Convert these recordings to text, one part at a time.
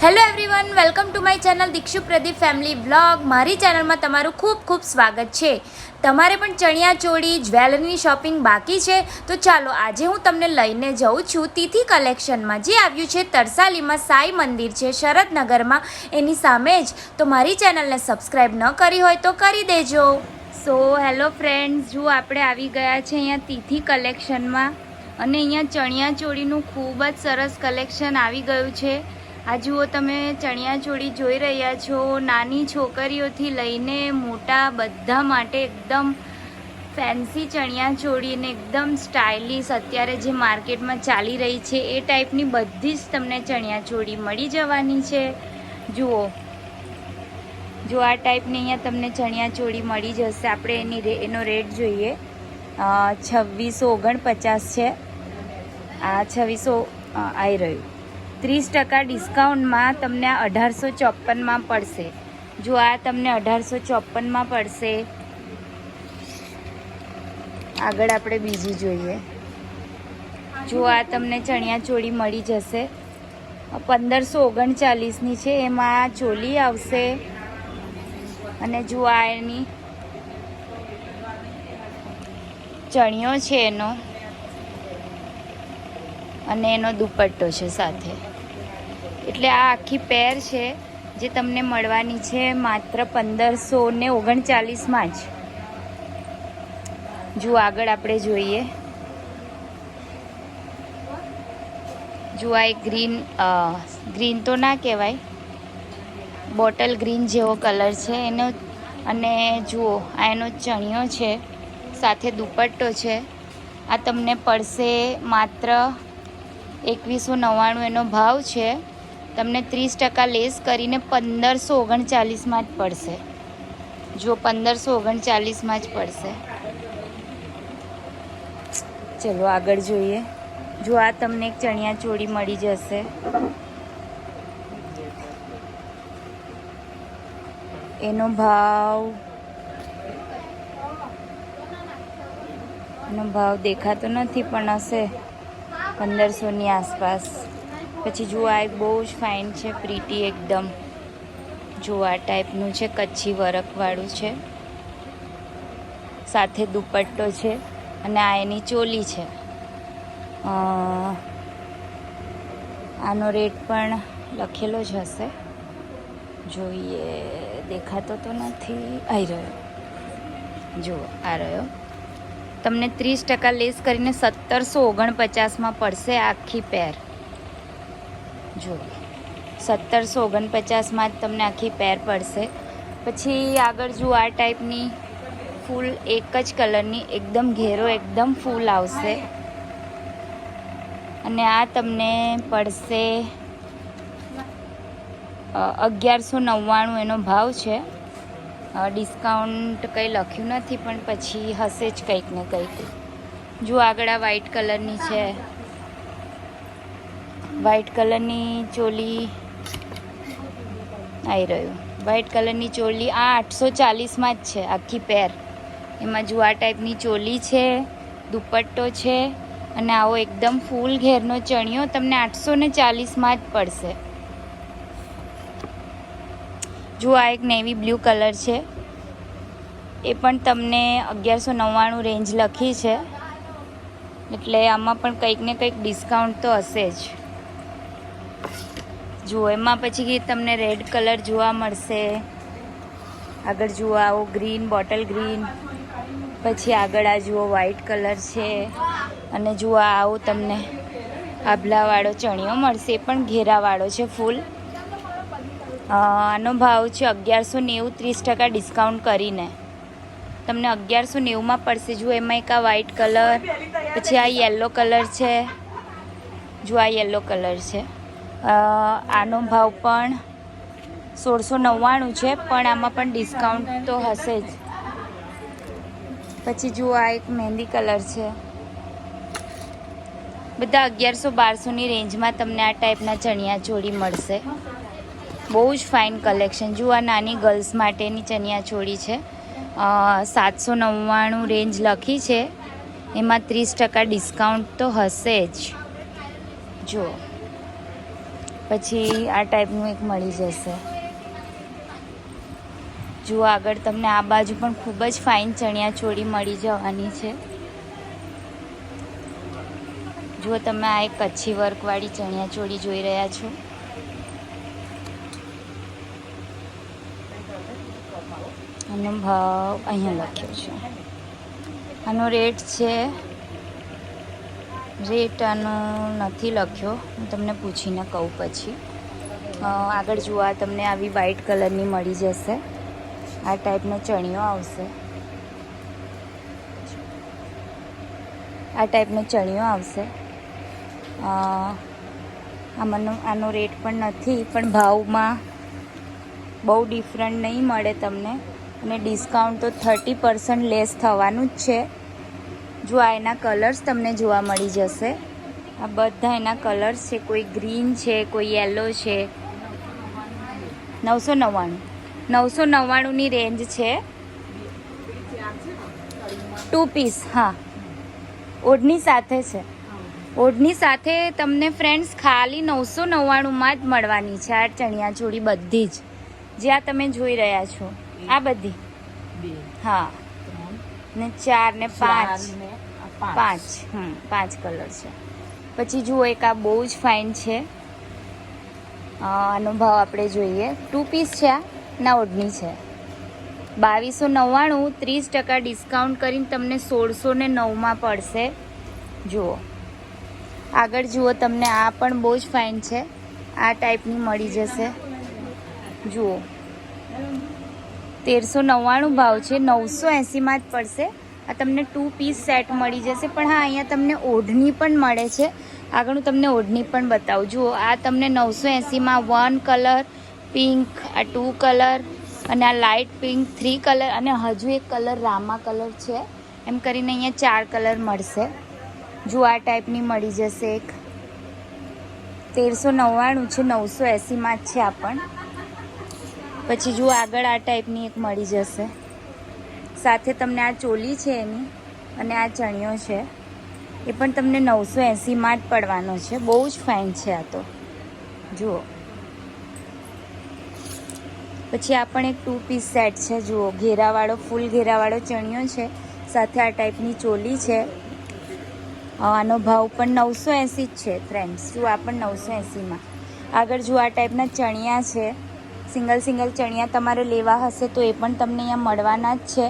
Hello everyone, welcome to my channel Dikshu Pradeep family vlog. મારી ચેનલમાં તમારું ખૂબ ખૂબ સ્વાગત છે. તમારે પણ ચણિયા ચોળી જ્વેલરીની શોપિંગ બાકી છે તો ચાલો આજે હું તમને લઈને જઉં છું તિથિ કલેક્શનમાં, જે આવ્યું છે તરસાલીમાં સાઈ મંદિર છે શરદનગરમાં, એની સામે જ. તો મારી ચેનલને સબસ્ક્રાઈબ ન કરી હોય તો કરી દેજો. સો હેલો ફ્રેન્ડ્સ, જો આપણે આવી ગયા છે અહીંયા તિથિ કલેક્શનમાં અને અહીંયા ચણિયા ચોળીનું ખૂબ જ સરસ કલેક્શન આવી ગયું છે. આ જુઓ, તમે ચણિયા ચોળી જોઈ રહ્યા છો. નાની છોકરીઓથી લઈને મોટા બધા માટે એકદમ ફેન્સી ચણિયા ચોળીને એકદમ સ્ટાઇલિશ અત્યારે જે માર્કેટમાં ચાલી રહી છે એ ટાઈપની બધી જ તમને ચણિયા ચોળી મળી જવાની છે. જુઓ, જો આ ટાઈપની અહીંયા તમને ચણિયા ચોળી મળી જશે. આપણે એનો રેટ જોઈએ. 2649 છે. આ 2600 આવી રહ્યું. 30% ડિસ્કાઉન્ટમાં તમને 1854માં પડશે. જો આ તમને 1854માં પડશે. આગળ આપણે બીજી જોઈએ. જો આ તમને ચણિયા ચોળી મળી જશે 1539ની છે. એમાં ચોલી આવશે અને જો આ એની ચણિયો છે એનો, અને એનો દુપટ્ટો છે સાથે. એટલે આ આખી પેર છે જે તમને મળવાની છે માત્ર 1539માં જ. જો આગળ આપણે જોઈએ. જો આ એક ગ્રીન તો ના કહેવાય, બોટલ ગ્રીન જેવો કલર છે એનો. અને જુઓ, આ એનો ચણિયો છે, સાથે દુપટ્ટો છે. આ તમને પડશે માત્ર 2199 એનો ભાવ છે. તમને 30% લેસ કરીને 1539માં જ પડશે. જો 1539માં જ પડશે. ચલો આગળ જોઈએ. જો આ તમને એક ચણિયા ચોળી મળી જશે. એનો ભાવ દેખાતો નથી પણ હશે 1500ની આસપાસ. પછી જુઓ, આ એક બહુ જ ફાઇન છે, પ્રીટી એકદમ. જુઓ, આ ટાઈપનું છે, કચ્છી વર્કવાળું છે, સાથે દુપટ્ટો છે અને આ એની ચોલી છે. આનો રેટ પણ લખેલો જ હશે. જોઈએ, દેખાતો તો નથી. આવી રહ્યો. જુઓ, આ રહ્યો. તમને 30% લેસ કરીને 1749માં પડશે આખી પેર. જો 1749માં જ તમને આખી પેર પડશે. પછી આગળ જુઓ, આ ટાઈપની ફૂલ એક જ કલરની એકદમ ઘેરો એકદમ ફૂલ આવશે. અને આ તમને પડશે 1199 એનો ભાવ છે. ડિસ્કાઉન્ટ કંઈ લખ્યું નથી પણ પછી હશે જ કંઈક ને કંઈક. જો આગળ આ વ્હાઈટ કલરની છે, વ્હાઈટ કલરની ચોલી આવી રહ્યું. વ્હાઈટ કલરની ચોલી આ 840માં જ છે આખી પેર. એમાં જો આ ટાઈપની ચોલી છે, દુપટ્ટો છે અને આવો એકદમ ફૂલ ઘેરનો ચણિયો તમને 840માં જ પડશે. જો આ એક નેવી બ્લુ કલર છે, એ પણ તમને 1199 રેન્જ લખી છે. એટલે આમાં પણ કંઈક ને કંઈક ડિસ્કાઉન્ટ તો હશે જ. જુઓ, એમાં પછી તમને રેડ કલર જોવા મળશે. આગળ જુઓ, આવો ગ્રીન, બોટલ ગ્રીન. પછી આગળ આ જુઓ, વ્હાઈટ કલર છે. અને જુઓ, આવો તમને આભલાવાળો ચણિયો મળશે, એ પણ ઘેરાવાળો છે ફૂલ. આનો ભાવ છે 1190. 30% ડિસ્કાઉન્ટ કરીને તમને 1190માં પડશે. જુઓ, એમાં એક આ વ્હાઈટ કલર, પછી આ યલો કલર છે. જો આ યલો કલર છે. આનો ભાવ પણ 1699 છે, પણ આમાં પણ ડિસ્કાઉન્ટ તો હશે જ. પછી જુઓ, આ એક મહેંદી કલર છે. બધા 1100-1200ની રેન્જમાં તમને આ ટાઈપના ચણિયા ચોળી મળશે. બહુ જ ફાઇન કલેક્શન. જુઓ, આ નાની ગર્લ્સ માટેની ચણિયા ચોળી છે. 799 રેન્જ લખી છે. એમાં 30% ડિસ્કાઉન્ટ તો હશે જ. જુઓ, પછી આ ટાઈપનું એક મળી જશે. જુઓ આગળ તમને આ બાજુ પણ ખૂબ જ ફાઇન ચણિયા ચોળી મળી જવાની છે. જુઓ તમે આ એક કચ્છી વર્કવાળી ચણિયા ચોળી જોઈ રહ્યા છો. આનો ભાવ અહીંયા લખ્યો છે. આનો રેટ આનો નથી લખ્યો, હું તમને પૂછીને કહું પછી. આગળ જુઓ આ તમને આવી વ્હાઈટ કલરની મળી જશે. આ ટાઈપનો ચણિયો આવશે. આનો રેટ પણ નથી, પણ ભાવમાં બહુ ડિફરન્ટ નહીં મળે તમને, અને ડિસ્કાઉન્ટ તો 30% લેસ થવાનું જ છે. જો આ એના કલર્સ તમને જોવા મળી જશે. આ બધા એના કલર્સ છે. કોઈ ગ્રીન છે, કોઈ યેલો છે. 999ની રેન્જ છે. 2 પીસ. હા, ઓઢણી સાથે છે. ઓઢણી સાથે તમને ફ્રેન્ડ્સ ખાલી 999માં જ મળવાની છે આ ચણિયા ચોળી બધી જ, જે આ તમે જોઈ રહ્યા છો. આ બધી. હા, ને 4 ને 5 કલર છે. પછી જુઓ એક આ બહુ જ ફાઇન છે. આનો ભાવ આપણે જોઈએ. 2 પીસ છે. આ ના ઓઢણી છે. 2299, 30% ડિસ્કાઉન્ટ કરીને તમને 1609માં પડશે. જુઓ આગળ જુઓ, તમને આ પણ બહુ જ ફાઇન છે. આ ટાઈપની મળી જશે. જુઓ 1399 ભાવ છે. 980માં જ પડશે. આ તમને 2 પીસ સેટ મળી જશે. પણ હા, અહીંયા તમને ઓઢણી પણ મળે છે. આગળ હું તમને ઓઢણી પણ બતાવું. જુઓ આ તમને 980માં 1 કલર પિંક, આ 2 કલર, અને આ લાઇટ પિંક 3 કલર, અને હજુ એક કલર રામા કલર છે. એમ કરીને અહીંયા 4 કલર મળશે. જુઓ આ ટાઈપની મળી જશે એક. 1399 છે. 980માં જ છે આ પણ. પછી જુઓ આગળ આ ટાઈપની એક મળી જશે. સાથે તમને આ ચોલી છે એની, અને આ ચણિયો છે, એ પણ તમને 980માં જ પડવાનો છે. બહુ જ ફાઇન છે આ તો. જુઓ પછી આ પણ એક 2 પીસ સેટ છે. જુઓ ઘેરાવાળો, ફૂલ ઘેરાવાળો ચણિયો છે, સાથે આ ટાઈપની ચોલી છે. આનો ભાવ પણ 980 જ છે ફ્રેન્ડ્સ. જુઓ આ પણ 980માં. આગળ જુઓ આ ટાઈપના ચણિયા છે. સિંગલ ચણિયા તમારે લેવા હશે તો એ પણ તમને અહીંયા મળવાના જ છે.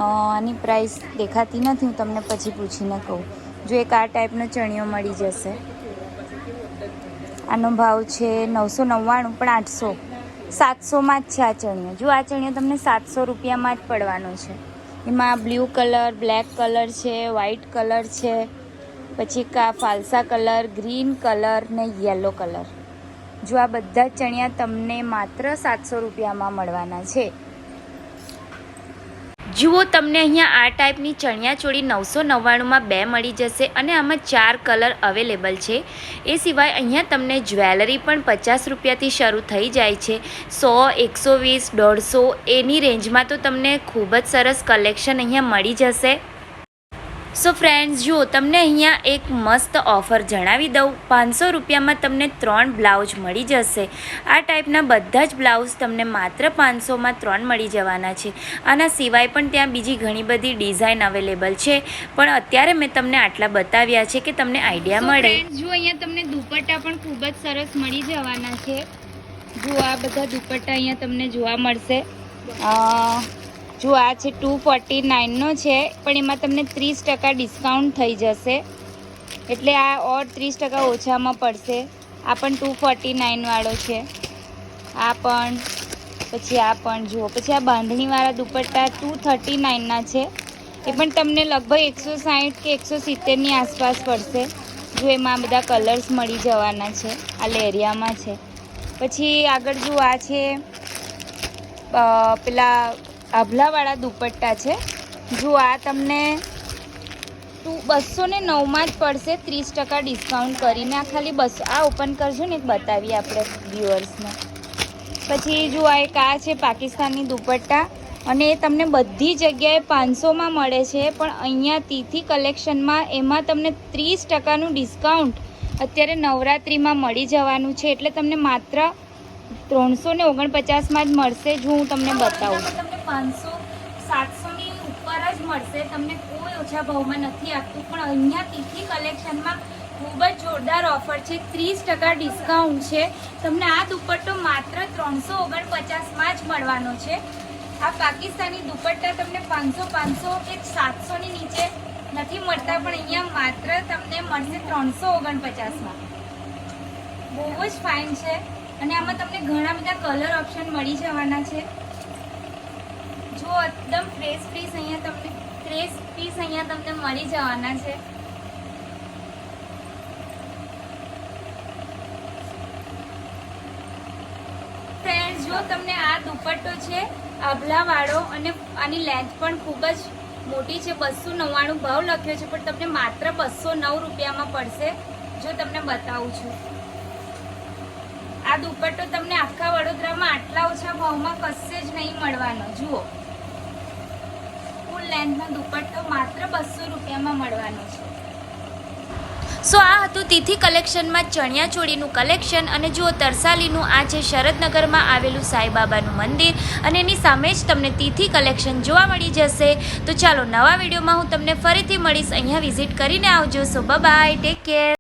આની પ્રાઇસ દેખાતી નથી, હું તમને પછી પૂછીને કહું. જો એક આ ટાઈપનો ચણિયો મળી જશે. આનો ભાવ છે 999, પણ 700માં જ છે આ ચણિયો. જો આ ચણિયો તમને 700 રૂપિયામાં જ પડવાનો છે. એમાં બ્લુ કલર, બ્લેક કલર છે, વ્હાઈટ કલર છે, પછી ફાલસા કલર, ગ્રીન કલર ને યલો કલર. જો આ બધા ચણિયા તમને માત્ર 700 રૂપિયામાં મળવાના છે. જુઓ તમને અહીંયા આ ટાઈપની ચણિયા ચોળી 999માં 2 મળી જશે, અને આમાં 4 કલર અવેલેબલ છે. એ સિવાય અહીંયા તમને જ્વેલરી પણ 50 રૂપિયાથી શરૂ થઈ જાય છે. 100, 120, 150 એની રેન્જમાં તો તમને ખૂબ જ સરસ કલેક્શન અહીંયા મળી જશે. સો ફ્રેન્ડ્સ, જુઓ તમને અહીંયા એક મસ્ત ઓફર જણાવી દઉં. 500 રૂપિયામાં તમને 3 બ્લાઉઝ મળી જશે. આ ટાઈપના બધા જ બ્લાઉઝ તમને માત્ર 500માં 3 મળી જવાના છે. આના સિવાય પણ ત્યાં બીજી ઘણી બધી ડિઝાઇન અવેલેબલ છે, પણ અત્યારે મેં તમને આટલા બતાવ્યા છે કે તમને આઈડિયા મળે. જુઓ અહીંયા તમને દુપટ્ટા પણ ખૂબ જ સરસ મળી જવાના છે. જુઓ આ બધા દુપટ્ટા અહીંયા તમને જોવા મળશે. જો આ છે 249નો છે, પણ એમાં તમને 30% ડિસ્કાઉન્ટ થઈ જશે, એટલે આ ઓર 30% ઓછામાં પડશે. આ પણ 249વાળો છે. આ પણ, પછી આ પણ જુઓ. પછી આ બાંધણીવાળા દુપટ્ટા 239ના છે. એ પણ તમને લગભગ 160 કે 170ની આસપાસ પડશે. જો એમાં બધા કલર્સ મળી જવાના છે. આ લેરિયામાં છે. પછી આગળ જુઓ આ છે પેલા આભલાવાળા દુપટ્ટા છે. જો આ તમને 209માં જ પડશે, 30% ડિસ્કાઉન્ટ કરીને. આ ખાલી 200. આ ઓપન કરજો ને, એક બતાવીએ આપણે વ્યુઅર્સને. પછી જો આ એક આ છે પાકિસ્તાની દુપટ્ટા, અને એ તમને બધી જગ્યાએ 500માં મળે છે, પણ અહીંયા તીથી કલેક્શનમાં એમાં તમને 30%નું ડિસ્કાઉન્ટ અત્યારે નવરાત્રિમાં મળી જવાનું છે, એટલે તમને માત્ર 349માં જ મળશે. જો હું તમને બતાવું, તમને 500-700ની ઉપર જ મળશે. તમને કોઈ ઓછા ભાવમાં નથી આપતું. પણ અહીંયા તિથિ કલેક્શનમાં ખૂબ જ જોરદાર ઓફર છે, 30% ડિસ્કાઉન્ટ છે. તમને આ દુપટ્ટો માત્ર 349માં જ મળવાનો છે. આ પાકિસ્તાની દુપટ્ટા તમને 500 કે 700ની નીચે નથી મળતા, પણ અહીંયા માત્ર તમને મળશે 349માં. બહુ જ ફાઇન છે. અને આમાં તમને ઘણા બધા કલર ઓપ્શન મળી જવાના છે. જો એકદમ ફ્રેશ પીસ અહીંયા તમને મળી જવાના છે. ફ્રેન્ડ્સ, જો તમને આ દુપટ્ટો છે આભલાવાળો, અને આની લેન્થ પણ ખૂબ જ મોટી છે. 299 ભાવ લખ્યો છે, પણ તમને માત્ર 209 રૂપિયામાં પડશે. જો તમને બતાવું છું, આ દુપટ્ટો તમને આખા વડોદરામાં આટલા ઓછા ભાવમાં કશે જ નહીં મળવાનો. જુઓ, ફૂલ લેન્થનો દુપટ્ટો માત્ર 200 રૂપિયામાં મળવાનો છે. સો આ હતું તિથિ કલેક્શનમાં ચણિયાચોળીનું કલેક્શન. અને જુઓ, તરસાલીનું આ છે શરદનગરમાં આવેલું સાંઈબાબાનું મંદિર, અને એની સામે જ તમને તિથિ કલેક્શન જોવા મળી જશે. તો ચાલો, નવા વિડીયોમાં હું તમને ફરીથી મળીશ. અહીંયા વિઝિટ કરીને આવજો. So bye, take care.